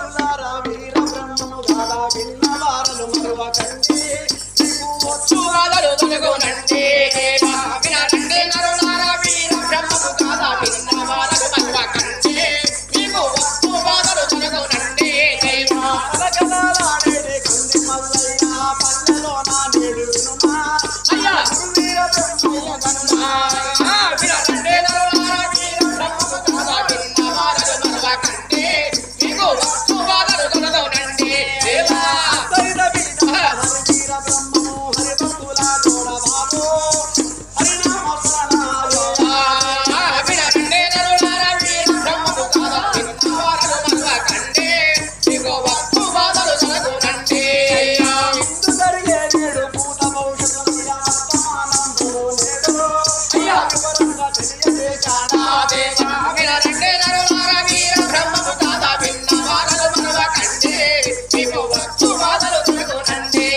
నరులారా వీర బ్రహ్మము గాదా విన్నవారలు మరువకండి నీకు వచ్చు గాదలు తొలగునండి వినండి నరులారా వీర బ్రహ్మము గాదా విన్నవారలు మరువకండి నీకు వచ్చు గాదలు తొలగునండి అలకలాడేటి కంది మల్లయ్య పల్లెలో నా నేడు వినుమా అయ్యా వీర బ్రహ్మయ్య గనుమా వినండి నరులారా వీర బ్రహ్మము గాదా విన్నవారలు మరువకండి నీకు వచ్చు గాదలు తొలగునండి దేవా వీర బ్రహ్మము హరిభక్తుల తోడ బాబు హరినామ స్మరణాలు వినండి నరులారా వీర బ్రహ్మము గాదా విన్నవారలు మరువకండి నీకు వచ్చు గాదలు తొలగునండి ఇందు జరిగే నేడు భూత భవిష్యత్తు వర్తమానంబులు నేడు అయ్యా వివరంగా తెలియజేశాడా దేవా వినండి నరులారా వీర బ్రహ్మము గాదా విన్నవారలు మరువకండి నీకు వచ్చు గాదలు తొలగునండి